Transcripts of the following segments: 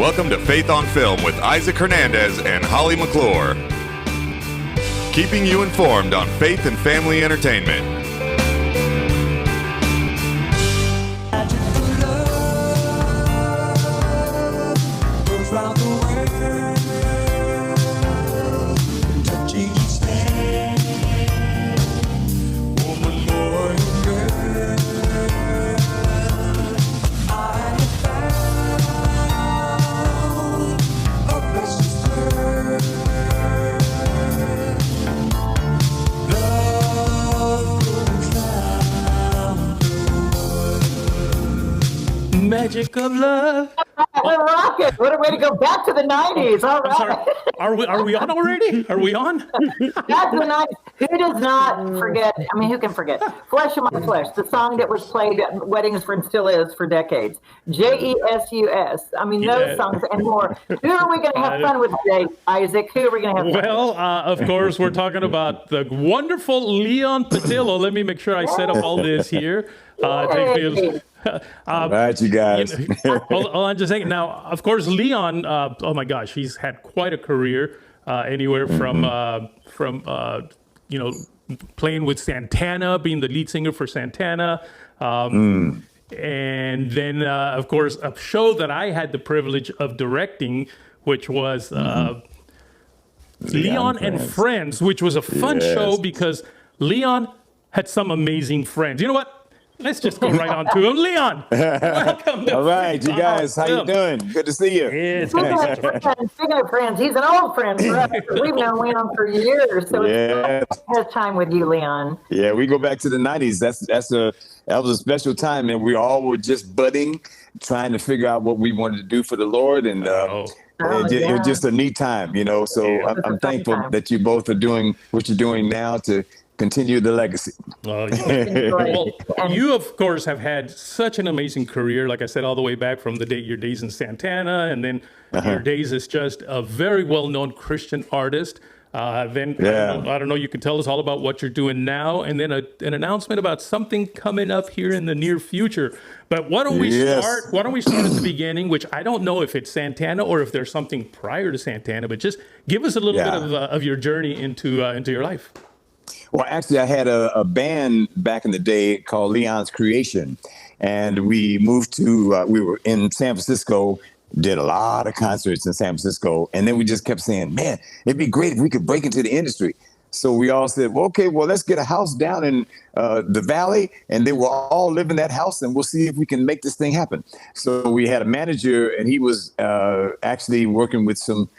Welcome to Faith on Film with Isaac Hernandez and Holly McClure. Keeping you informed on faith and family entertainment. Magic of love. We're rocking. What a way to go back to the 90s. All right. Sorry, are we on already? Are we on? Back to the 90s. Who does not forget? I mean, who can forget? Flesh of My Flesh, the song that was played at weddings and still is for decades. Jesus. I mean, those songs and more. Who are we going to have fun with today, Isaac? Who are we going to have fun with? Well, of course, we're talking about the wonderful Leon Patillo. Let me make sure I set up all this here. All right, you guys. Hold on just a second. Now, of course, Leon, oh my gosh, he's had quite a career, anywhere from playing with Santana, being the lead singer for Santana. And then, of course, a show that I had the privilege of directing, which was Leon and Friends, which was a fun show because Leon had some amazing friends. You know what? Let's just go right on to him. Leon, welcome to All right, you guys, how you doing? Good to see you. It's Speaking of friends, he's an old friend for us. We've known Leon for years, so it's has time with you, Leon. Yeah, we go back to the 90s. That was a special time, and we all were just budding, trying to figure out what we wanted to do for the Lord, and it was just a neat time, you know. So I'm thankful that you both are doing what you're doing now to continue the legacy. Well, you, of course, have had such an amazing career, like I said, all the way back from your days in Santana, and then your days as just a very well-known Christian artist. I don't know, you can tell us all about what you're doing now, and then an announcement about something coming up here in the near future. But why don't we start at the beginning, which I don't know if it's Santana or if there's something prior to Santana, but just give us a little bit of your journey into your life. Well, actually, I had a band back in the day called Leon's Creation, and we moved to, we were in San Francisco, did a lot of concerts in San Francisco, and then we just kept saying, man, it'd be great if we could break into the industry. So we all said, well, okay, well, let's get a house down in the Valley, and then we'll all live in that house, and we'll see if we can make this thing happen. So we had a manager, and he was actually working with some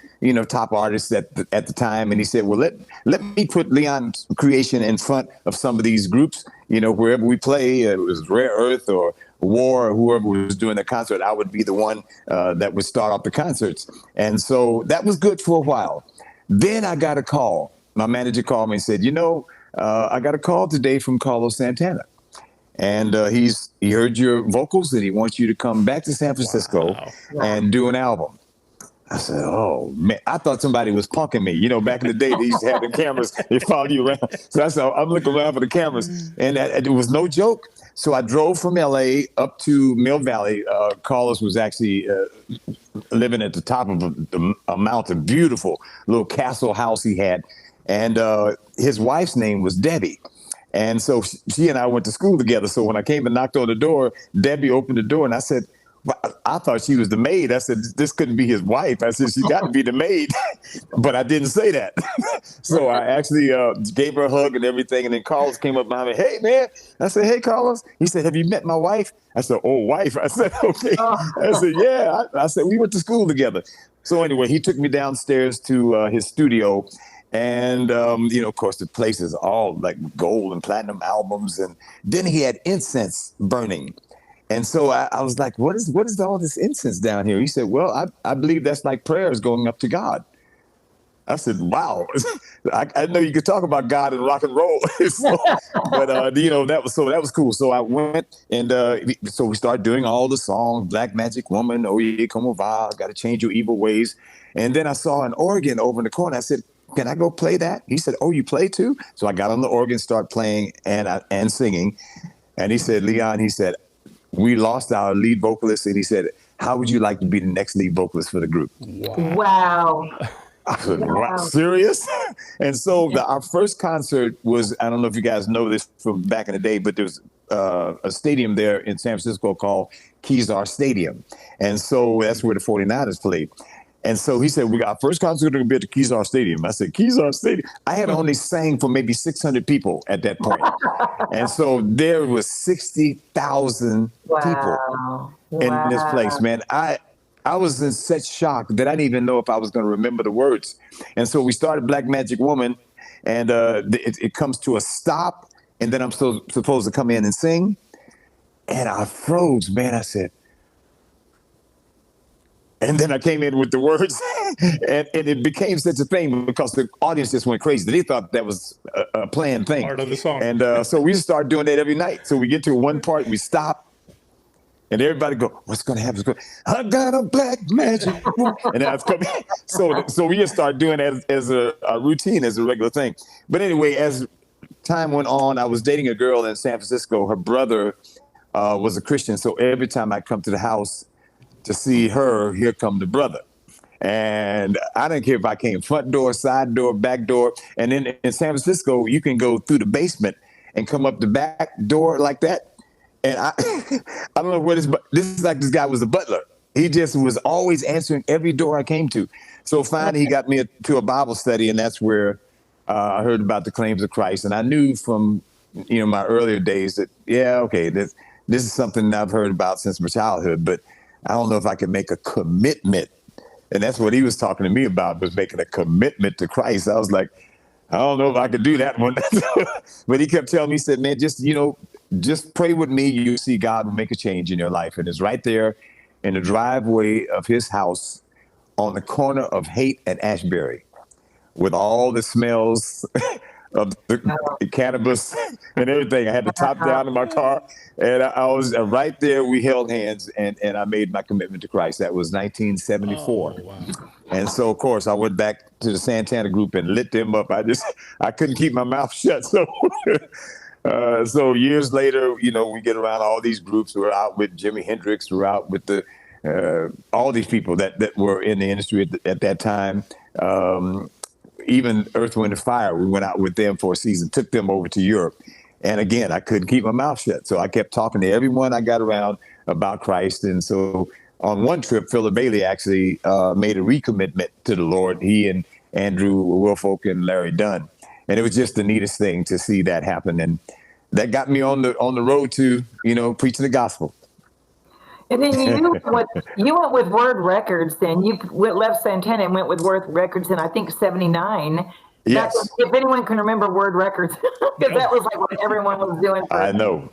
top artists at the time. And he said, well, let me put Leon's Creation in front of some of these groups, wherever we play, it was Rare Earth or War or whoever was doing the concert, I would be the one that would start off the concerts. And so that was good for a while. Then I got a call. My manager called me and said, I got a call today from Carlos Santana. And he heard your vocals and he wants you to come back to San Francisco and do an album. I said, oh, man, I thought somebody was punking me. Back in the day, they used to have the cameras. They follow you around. So I said, I'm looking around for the cameras. And it was no joke. So I drove from L.A. up to Mill Valley. Carlos was actually living at the top of a mountain, beautiful little castle house he had. And his wife's name was Debbie. And so she and I went to school together. So when I came and knocked on the door, Debbie opened the door and I said, I thought she was the maid. I said, this couldn't be his wife. I said, she's got to be the maid. But I didn't say that. So I actually gave her a hug and everything. And then Carlos came up behind me. Hey, man. I said, hey, Carlos. He said, have you met my wife? I said, oh, wife. I said, okay. I said, yeah. I said, we went to school together. So anyway, he took me downstairs to his studio. And, of course, the place is all like gold and platinum albums. And then he had incense burning. And so I was like, what is all this incense down here? He said, well, I believe that's like prayers going up to God. I said, wow. I know you could talk about God and rock and roll. But that was cool. So I went and so we started doing all the songs, Black Magic Woman, Oh Yeah, Como Va, Gotta Change Your Evil Ways. And then I saw an organ over in the corner. I said, can I go play that? He said, oh, you play too? So I got on the organ, started playing and singing. And he said, Leon, we lost our lead vocalist. And he said, how would you like to be the next lead vocalist for the group? Wow. I said, wow, serious? And so our first concert was, I don't know if you guys know this from back in the day, but there was a stadium there in San Francisco called Kezar Stadium. And so that's where the 49ers played. And so he said, we got our first concert going to be at the Kezar Stadium. I said, Kezar Stadium? I had only sang for maybe 600 people at that point. And so there was 60,000 people in this place, man. I was in such shock that I didn't even know if I was going to remember the words. And so we started Black Magic Woman, and it comes to a stop, and then I'm supposed to come in and sing. And I froze, man. I said, and then I came in with the words, and it became such a thing because the audience just went crazy. They thought that was a planned thing. Part of the song. And so we started doing that every night. So we get to one part, we stop, and everybody go, what's going to happen? I got a black magic woman. And that's coming. So we just started doing it as a routine, as a regular thing. But anyway, as time went on, I was dating a girl in San Francisco. Her brother was a Christian. So every time I come to the house to see her, here come the brother. And I didn't care if I came front door, side door, back door. And then in San Francisco, you can go through the basement and come up the back door like that. And I don't know what this is like. This guy was a butler. He just was always answering every door I came to. So finally, he got me to a Bible study, and that's where I heard about the claims of Christ. And I knew from my earlier days that this is something I've heard about since my childhood, but I don't know if I could make a commitment. And that's what he was talking to me about, was making a commitment to Christ. I was like, I don't know if I could do that one. But he kept telling me, he said, man, just pray with me. You see God will make a change in your life. And it's right there in the driveway of his house on the corner of Haight and Ashbury with all the smells of the cannabis and everything. I had the top down in my car, and I was right there. We held hands, and I made my commitment to Christ. That was 1974. Oh, wow. And so, of course, I went back to the Santana group and lit them up. I couldn't keep my mouth shut. So so years later, we get around all these groups. We're out with Jimi Hendrix. We're out with all these people that were in the industry at that time. Even Earth, Wind, and Fire, we went out with them for a season, took them over to Europe. And again, I couldn't keep my mouth shut. So I kept talking to everyone I got around about Christ. And so on one trip, Philip Bailey actually made a recommitment to the Lord, he and Andrew Wilfolk and Larry Dunn. And it was just the neatest thing to see that happen. And that got me on the road to, preaching the gospel. And then you went with Word Records. Then you left Santana and went with Word Records in, I think, 79. Yes. If anyone can remember Word Records, because that was like what everyone was doing. I know,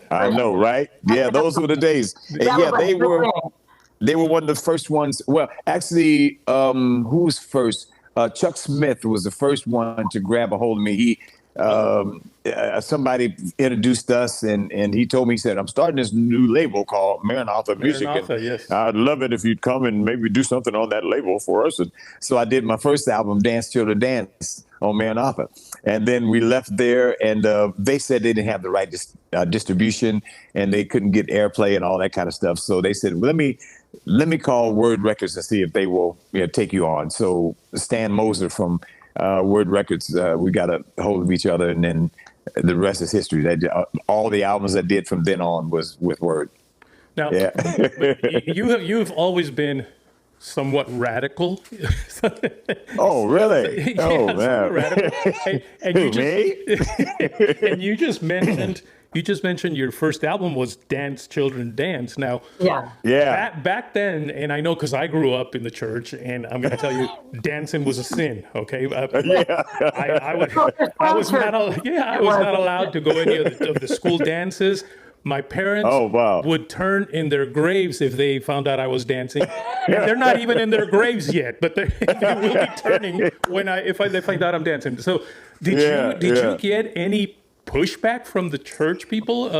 right? Yeah, those were the days. Yeah, they were one of the first ones. Well, actually, who was first? Chuck Smith was the first one to grab a hold of me. Somebody introduced us, and he told me, he said, I'm starting this new label called Maranatha Music. Yes. I'd love it if you'd come and maybe do something on that label for us. And so I did my first album, Dance Children Dance, on Maranatha. And then we left there, and they said they didn't have the right distribution, and they couldn't get airplay and all that kind of stuff. So they said, well, let me call Word Records and see if they will take you on. So Stan Moser from Word Records, we got a hold of each other, and then the rest is history. All the albums I did from then on was with Word. Now, you've always been somewhat radical. Oh, really? Yeah, oh, man. Radical. And you just mentioned your first album was Dance Children Dance. Now, back then, and I know because I grew up in the church, and I'm going to tell you, dancing was a sin. Okay, I was not allowed to go any of the school dances. My parents would turn in their graves if they found out I was dancing. And they're not even in their graves yet, but they will be turning if they find out I'm dancing. So did you get any pushback from the church people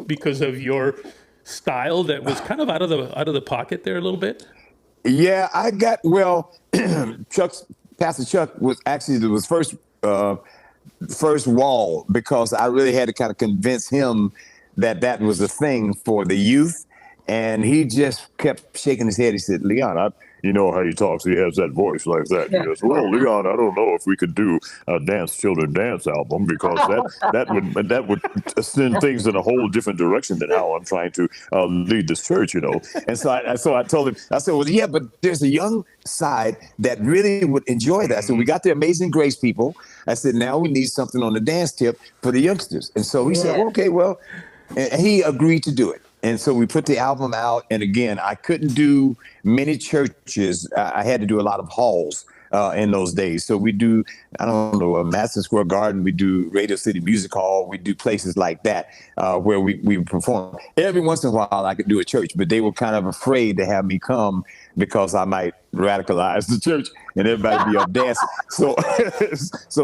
because of your style that was kind of out of the pocket there a little bit? Yeah, I got Pastor Chuck was actually the first wall, because I really had to kind of convince him that was a thing for the youth. And he just kept shaking his head. He said, Leon, you know how he talks. He has that voice like that. He goes, well, Leon, I don't know if we could do a Dance Children Dance album, because that would send things in a whole different direction than how I'm trying to lead this church, you know. And so I told him, I said, well, yeah, but there's a young side that really would enjoy that. So we got the Amazing Grace people. I said, now we need something on the dance tip for the youngsters. And so he said, okay, well, and he agreed to do it. And so we put the album out. And again, I couldn't do many churches. I had to do a lot of halls in those days. So we do, I don't know, Madison Square Garden. We do Radio City Music Hall. We do places like that where we perform. Every once in a while, I could do a church, but they were kind of afraid to have me come because I might radicalize the church and everybody be up dancing. So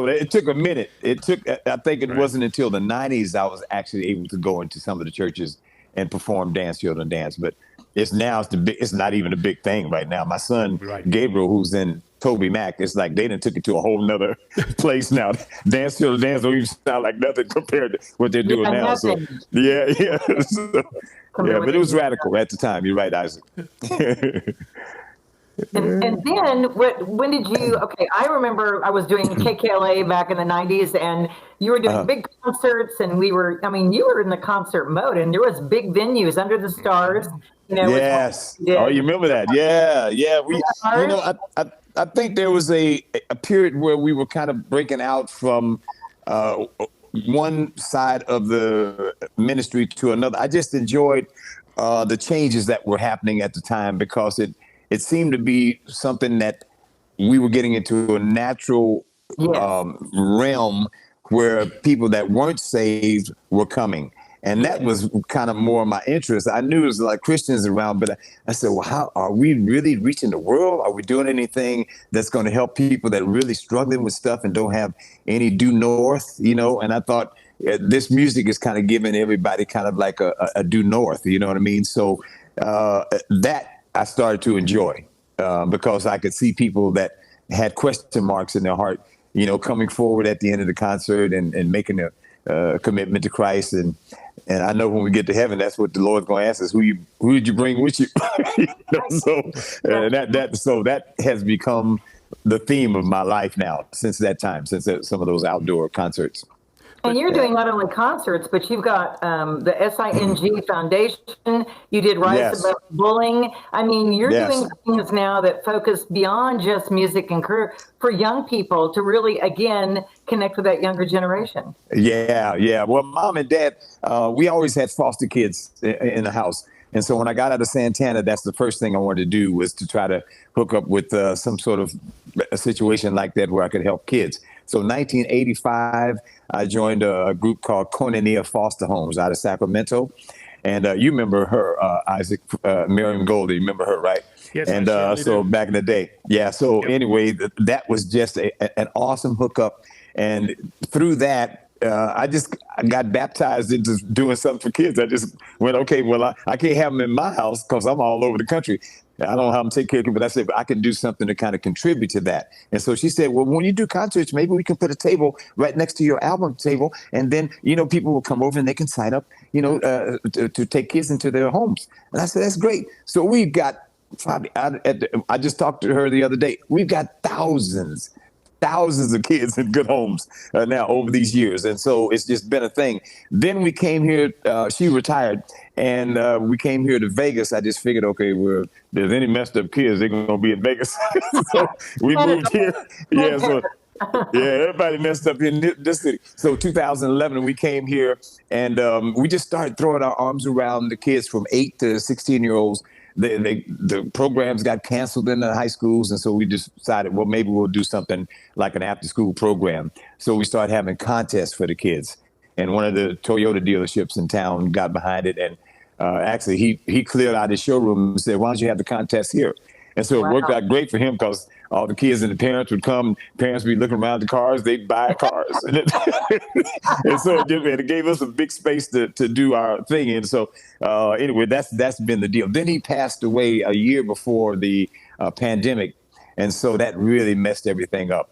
it took a minute. I think it wasn't until the 90s I was actually able to go into some of the churches and perform Dance Children Dance. But it's not even a big thing right now. My son, Gabriel, who's in Toby Mac, it's like they done took it to a whole nother place now. Dance Children Dance don't even sound like nothing compared to what they're doing now. So yeah. But it was radical at the time. You're right, Isaac. And then when did you, okay, I remember I was doing KKLA back in the 90s, and you were doing big concerts, and you were in the concert mode, and there was big venues under the stars. You know, yes. Oh, you remember that? Yeah. I think there was a period where we were kind of breaking out from one side of the ministry to another. I just enjoyed the changes that were happening at the time, because it seemed to be something that we were getting into a natural realm where people that weren't saved were coming. And that was kind of more my interest. I knew it was like Christians around, but I said, well, how are we really reaching the world? Are we doing anything that's going to help people that are really struggling with stuff and don't have any due north, you know? And I thought this music is kind of giving everybody kind of like a due north, you know what I mean? So that I started to enjoy because I could see people that had question marks in their heart, you know, coming forward at the end of the concert and making a commitment to Christ. And I know when we get to heaven, that's what the Lord's going to ask us: who did you bring with you? You know, so that has become the theme of my life now since that time, since some of those outdoor concerts. And you're doing not only concerts, but you've got the SING Foundation. You did Rise Above Bullying. I mean, you're doing things now that focus beyond just music and career for young people to really, again, connect with that younger generation. Yeah. Well, Mom and Dad, we always had foster kids in the house. And so when I got out of Santana, that's the first thing I wanted to do, was to try to hook up with some sort of a situation like that where I could help kids. So 1985, I joined a group called Koinonia Foster Homes out of Sacramento. And you remember her, Isaac, Miriam Goldie, you remember her, right? Yes, and so back in the day. Yeah, so anyway, that was just an awesome hookup. And through that, I got baptized into doing something for kids. I just went, okay, well, I can't have them in my house because I'm all over the country. I don't know how I'm taking care of them, but I said, but I can do something to kind of contribute to that. And so she said, well, when you do concerts, maybe we can put a table right next to your album table. And then, you know, people will come over and they can sign up, you know, to take kids into their homes. And I said, that's great. So we've got probably, I just talked to her the other day. We've got thousands of kids in good homes now over these years. And so it's just been a thing. Then we came here, she retired, and we came here to Vegas. I just figured, okay, well, if there's any messed up kids, they're going to be in Vegas. So we moved here. Yeah, so everybody messed up in this city. So 2011, we came here, and we just started throwing our arms around the kids from 8 to 16-year-olds. The programs got canceled in the high schools, and so we just decided, well, maybe we'll do something like an after-school program. So we started having contests for the kids, and one of the Toyota dealerships in town got behind it, and actually he cleared out his showroom and said, why don't you have the contest here? And so it worked out great for him, because all the kids and the parents would come. Parents would be looking around the cars. They'd buy cars. And so it gave us a big space to do our thing. And so anyway, that's been the deal. Then he passed away a year before the pandemic. And so that really messed everything up.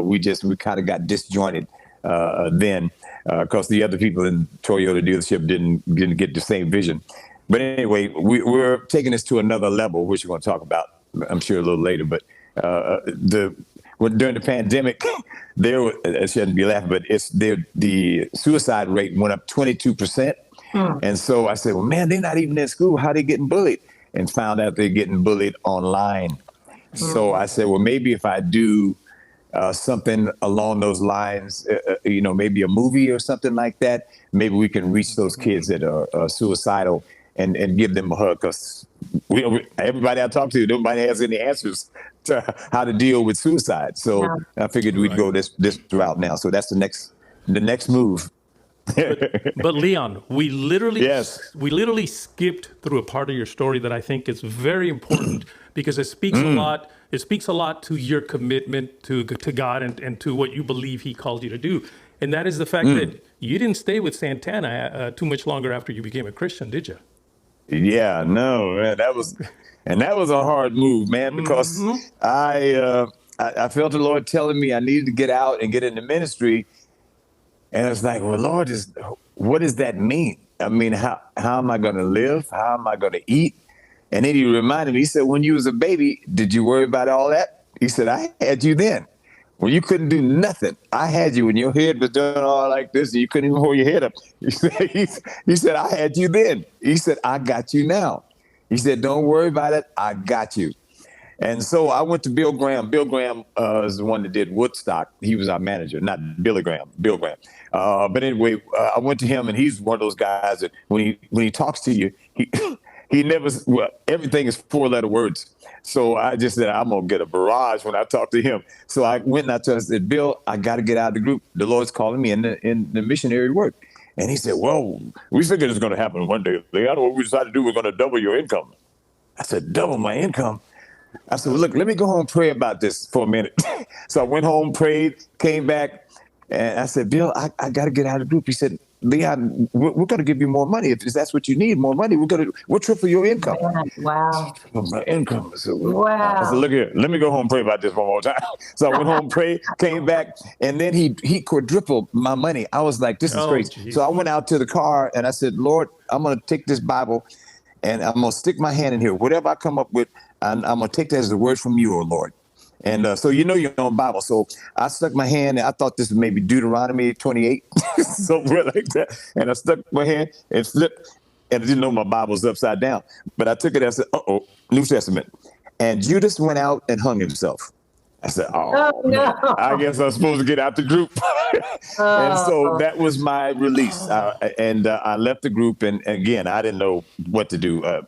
We kind of got disjointed then because the other people in Toyota dealership didn't get the same vision. But anyway, we're taking this to another level, which we're going to talk about, I'm sure, a little later. But during the pandemic, it shouldn't be laughing, but the suicide rate went up 22%. And so I said, well, man, they're not even in school. How are they getting bullied? And found out they're getting bullied online. So I said, well, maybe if I do something along those lines, maybe a movie or something like that, maybe we can reach those kids that are suicidal and give them a hug. Because everybody I talk to, nobody has any answers to how to deal with suicide. So I figured we'd go this route now. So that's the next move. But Leon, we literally skipped through a part of your story that I think is very important because it speaks a lot. It speaks a lot to your commitment to God and to what you believe He called you to do. And that is the fact that you didn't stay with Santana too much longer after you became a Christian, did you? Yeah, no, man, that was a hard move, man, because I felt the Lord telling me I needed to get out and get into ministry. And it's like, well, Lord, what does that mean? I mean, how am I going to live? How am I going to eat? And then he reminded me, he said, when you was a baby, did you worry about all that? He said, I had you then. When you couldn't do nothing, I had you when your head was doing all like this and you couldn't even hold your head up. He said, I had you then. He said, I got you now. He said, don't worry about it. I got you. And so I went to Bill Graham. Bill Graham is the one that did Woodstock. He was our manager, not Billy Graham, Bill Graham. But anyway, I went to him, and he's one of those guys that when he talks to you, he never, everything is 4-letter words. So I just said, I'm going to get a barrage when I talk to him. So I went and I told him, I said, Bill, I got to get out of the group. The Lord's calling me in the missionary work. And he said, well, we figured it's going to happen one day. I don't know what we decided to do. We're going to double your income. I said, double my income? I said, well, look, let me go home and pray about this for a minute. So I went home, prayed, came back, and I said, Bill, I got to get out of the group. He said, Leon, we're going to give you more money. If that's what you need, more money, we'll triple your income. Wow. My income. I said, wow. I said, look here, let me go home and pray about this one more time. So I went home, prayed, came back, and then he quadrupled my money. I was like, this is crazy. Geez. So I went out to the car, and I said, Lord, I'm going to take this Bible, and I'm going to stick my hand in here. Whatever I come up with, I'm going to take that as a word from you, O Lord. And so your own Bible. So I stuck my hand, and I thought this was maybe Deuteronomy 28, somewhere like that. And I stuck my hand and flipped, and I didn't know my Bible was upside down. But I took it and I said, New Testament. And Judas went out and hung himself. I said, no. I guess I'm supposed to get out the group. And so that was my release. I left the group, and again, I didn't know what to do.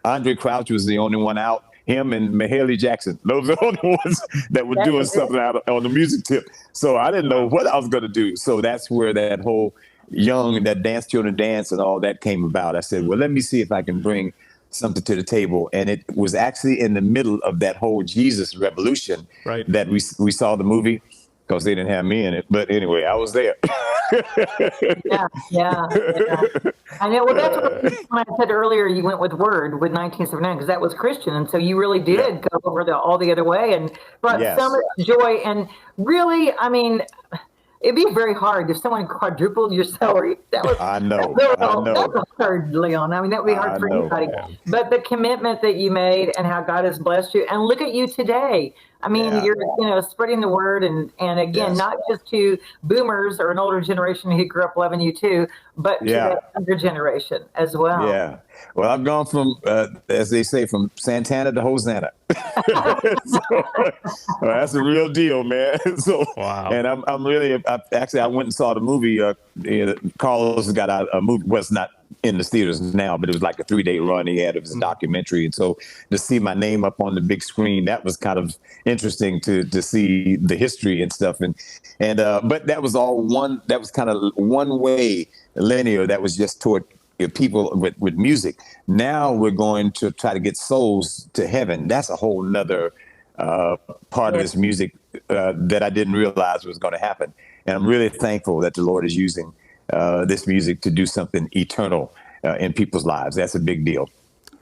Andre Crouch was the only one out. Him and Mahalia Jackson. Those are the only ones that were doing something out on the music tip. So I didn't know what I was going to do. So that's where that whole that Dance Children Dance and all that came about. I said, well, let me see if I can bring something to the table. And it was actually in the middle of that whole Jesus revolution that we saw the movie, because they didn't have me in it. But anyway, I was there. Yeah. I know. Well, that's what when I said earlier, you went with Word with 1979, because that was Christian. And so you really did go over all the other way and brought so much joy. And really, I mean, it'd be very hard if someone quadrupled your salary. I know. That's hard, Leon. I mean, that would be hard for anybody. Yeah. But the commitment that you made and how God has blessed you, and look at you today. I mean, you're spreading the word, and again, not just to boomers or an older generation who grew up loving you too, but to the younger generation as well. Yeah. Well, I've gone from, as they say, from Santana to Hosanna. That's a real deal, man. Wow. And I'm really, I went and saw the movie. Carlos got out a movie. Was not in the theaters now, but it was like a 3-day run he had of his documentary. And so to see my name up on the big screen, that was kind of interesting to see the history and stuff. But that was all that was kind of one way linear. That was just toward people with music. Now we're going to try to get souls to heaven. That's a whole nother part of this music that I didn't realize was going to happen. And I'm really thankful that the Lord is using this music to do something eternal in people's lives. That's a big deal.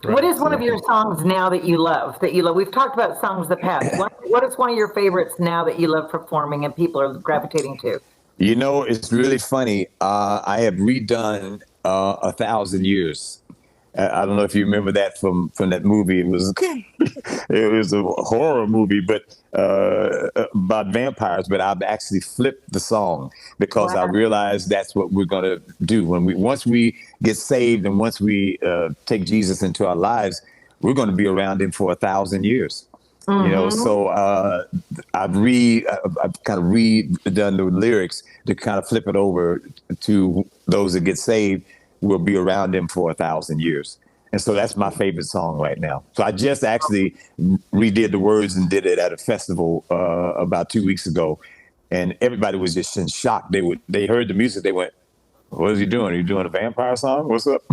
Right. What is one of your songs now that you love? We've talked about songs of the past. What is one of your favorites now that you love performing and people are gravitating to? It's really funny. I have redone 1,000 Years. I don't know if you remember that from that movie. It was it was a horror movie, but about vampires. But I've actually flipped the song because I Wow. realized that's what we're going to do once we get saved and once we take Jesus into our lives, we're going to be around him for 1,000 years. You know, so I've kind of redone the lyrics to kind of flip it over to those that get saved will be around him for 1,000 years. And so that's my favorite song right now. So I just actually redid the words and did it at a festival about 2 weeks ago. And everybody was just in shock. They heard the music. They went, "What is he doing? Are you doing a vampire song? What's up?"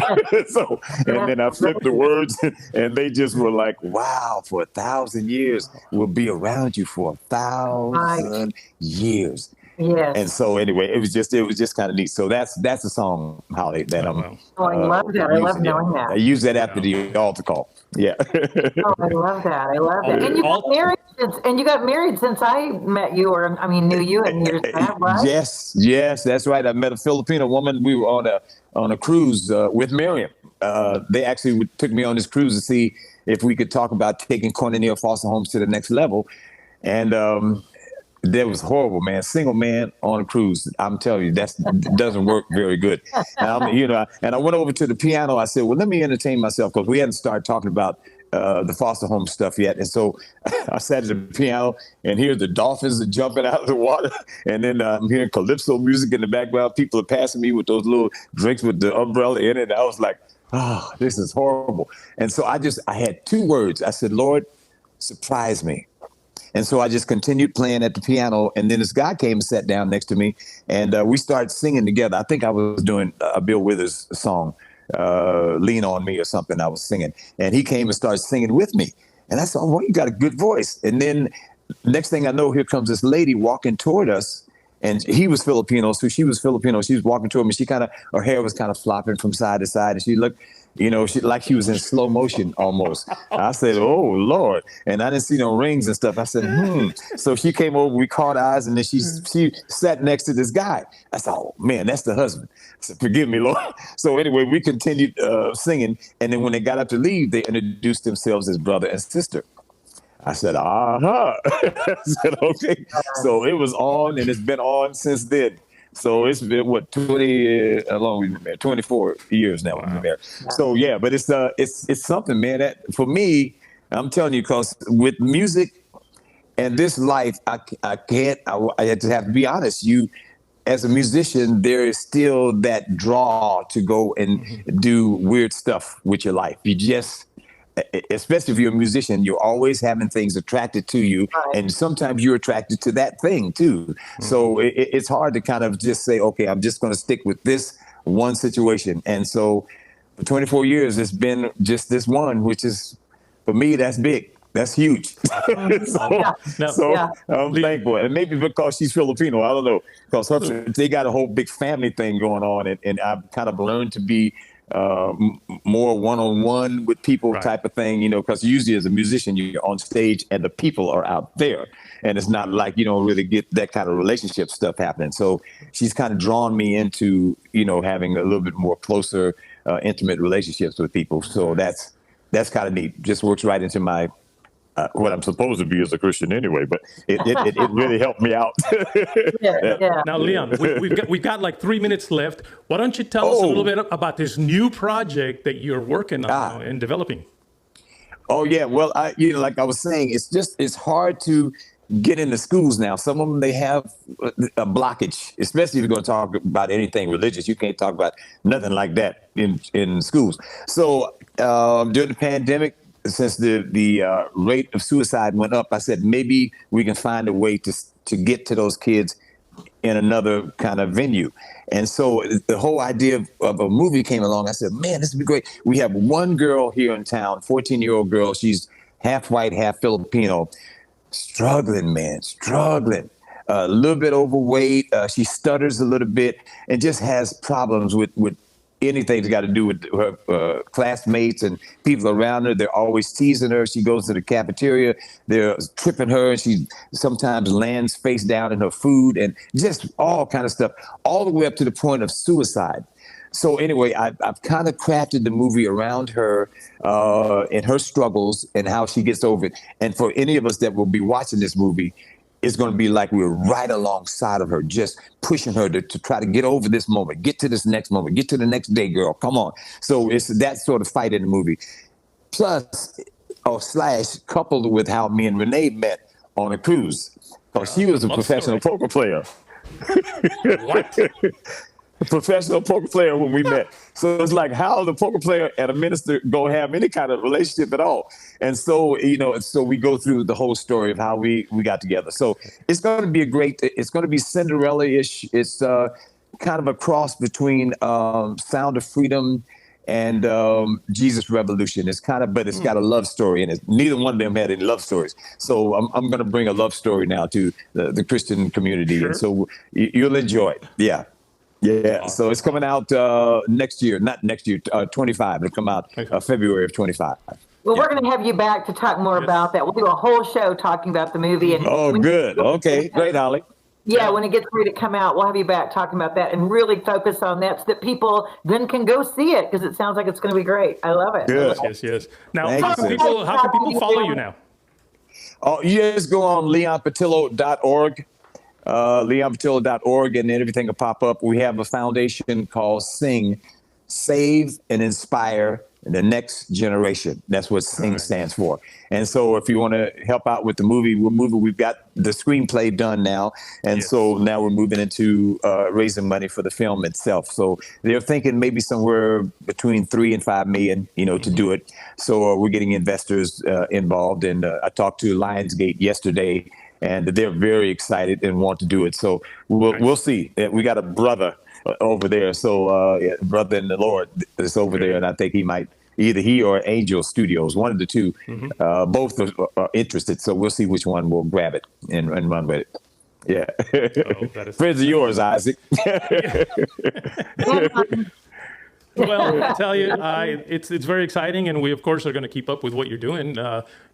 So, and then I flipped the words and they just were like, "Wow, for 1,000 years, we'll be around you for 1,000 years." Yes. And so anyway, it was just kind of neat. So that's a song, Holly, that I'm. Oh, I love that. I love knowing that. I use that after the altar call. Yeah. Oh, I love that. I love that. And you got married since I met you, or I mean, knew you in years back, right? Yes, that's right. I met a Filipino woman. We were on a cruise with Miriam. They actually took me on this cruise to see if we could talk about taking corner foster homes to the next level, and that was horrible, man. Single man on a cruise. I'm telling you, that doesn't work very good. And I went over to the piano. I said, well, let me entertain myself because we hadn't started talking about the foster home stuff yet. And so I sat at the piano and here the dolphins are jumping out of the water. And then I'm hearing calypso music in the background. People are passing me with those little drinks with the umbrella in it. I was like, oh, this is horrible. And so I had 2 words. I said, Lord, surprise me. And so I just continued playing at the piano. And then this guy came and sat down next to me and we started singing together. I think I was doing a Bill Withers song, Lean on Me or something I was singing. And he came and started singing with me. And I said, oh, well, you got a good voice. And then next thing I know, here comes this lady walking toward us. And he was Filipino, so she was Filipino. She was walking toward me. Her hair was kind of flopping from side to side. And she looked, like she was in slow motion almost. I said, oh, Lord. And I didn't see no rings and stuff. I said, So she came over, we caught eyes, and then she sat next to this guy. I said, oh, man, that's the husband. I said, forgive me, Lord. So anyway, we continued singing. And then when they got up to leave, they introduced themselves as brother and sister. I said, I said, okay. So it was on, and it's been on since then. So it's been how long we've been married? 24 years now we've been married. So yeah, but it's something, man. That for me, I'm telling you, because with music and this life, I just have to be honest. You, as a musician, there is still that draw to go and do weird stuff with your life. You just, especially if you're a musician, you're always having things attracted to you. Right. And sometimes you're attracted to that thing too. So it's hard to kind of just say, okay, I'm just going to stick with this one situation. And so for 24 years, it's been just this one, which is, for me, that's big. That's huge. I'm thankful. And maybe because she's Filipino, I don't know, because they got a whole big family thing going on. And I've kind of learned to be more one-on-one with people type of thing, because usually as a musician, you're on stage and the people are out there. And it's not like you don't really get that kind of relationship stuff happening. So she's kind of drawn me into, having a little bit more closer, intimate relationships with people. So that's kind of neat. Just works right into my what I'm supposed to be as a Christian anyway, but it really helped me out. Yeah. Now, Leon, we've got like 3 minutes left. Why don't you tell us a little bit about this new project that you're working on and developing? Oh yeah, well, like I was saying, it's hard to get into schools now. Some of them, they have a blockage, especially if you're going to talk about anything religious. You can't talk about nothing like that in schools. So during the pandemic, since the rate of suicide went up, I said maybe we can find a way to get to those kids in another kind of venue. And so the whole idea of a movie came along. I said, man, this would be great. We have one girl here in town, 14-year-old girl. She's half white, half Filipino. Struggling, a little bit overweight. She stutters a little bit and just has problems with anything that's got to do with her classmates and people around her. They're always teasing her. She goes to the cafeteria. They're tripping her. And she sometimes lands face down in her food and just all kind of stuff, all the way up to the point of suicide. So anyway, I've kind of crafted the movie around her and her struggles and how she gets over it. And for any of us that will be watching this movie, it's going to be like we're right alongside of her, just pushing her to try to get over this moment, get to this next moment, get to the next day, girl. Come on. So it's that sort of fight in the movie. Plus, or slash, coupled with how me and Renee met on a cruise. Because she was a professional poker player. What? A professional poker player when we met. So it's like, how the poker player and a minister go have any kind of relationship at all? And so, so we go through the whole story of how we got together. So it's going to be it's going to be Cinderella-ish. It's kind of a cross between Sound of Freedom and Jesus Revolution. It's kind of, but it's got a love story in it. Neither one of them had any love stories. So I'm going to bring a love story now to the Christian community. Sure. And so you'll enjoy it. Yeah. Yeah. Awesome. So it's coming out next year, not next year, 25. It'll come out February of 25. Well, we're going to have you back to talk more about that. We'll do a whole show talking about the movie. And good. Okay. Great, Holly. Yeah, when it gets ready to come out, we'll have you back talking about that and really focus on that so that people then can go see it, because it sounds like it's going to be great. I love it. Good. Yes. Now, how can people follow you now? Oh, you just go on leonpatillo.org. leonpatillo.org, and then everything will pop up. We have a foundation called SING, Save and Inspire the Next Generation. That's what SING stands for. And so if you want to help out with the movie, we've got the screenplay done now. And so now we're moving into raising money for the film itself. So they're thinking maybe somewhere between 3 and 5 million, to do it. So we're getting investors involved. And I talked to Lionsgate yesterday, and they're very excited and want to do it. So we'll see. We got a brother over there. So brother in the Lord is over there. And I think either he or Angel Studios, one of the two, both are interested. So we'll see which one will grab it and run with it. Yeah. Friends of yours, Isaac. Well, I tell you, it's very exciting, and we, of course, are going to keep up with what you're doing.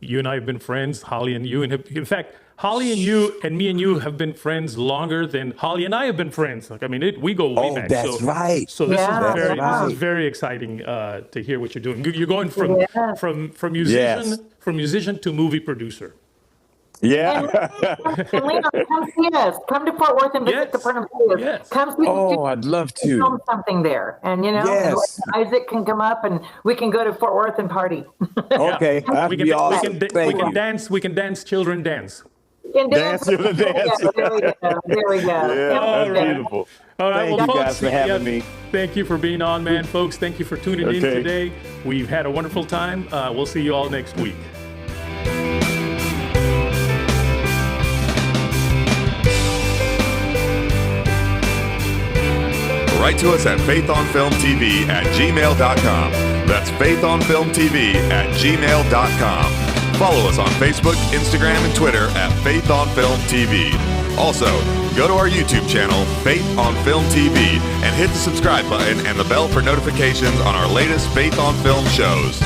You and I have been friends, Holly and you. And in fact, Holly and you and me and you have been friends longer than Holly and I have been friends. We go way back. That's right. So this is very exciting to hear what you're doing. You're going from musician to movie producer. Yeah. And Leon, come see us. Come to Fort Worth and visit the Furnace Theater. Yes. Come see I'd love to film something there. And Isaac can come up and we can go to Fort Worth and party. Okay. We can dance, children dance. Dance. There we go. Yeah, that's beautiful. All right, Thank you guys for having me. Thank you for being on, man. Folks, thank you for tuning in today. We've had a wonderful time. We'll see you all next week. Write to us at faithonfilmtv@gmail.com. That's faithonfilmtv@gmail.com. Follow us on Facebook, Instagram, and Twitter at Faith on Film TV. Also, go to our YouTube channel, Faith on Film TV, and hit the subscribe button and the bell for notifications on our latest Faith on Film shows.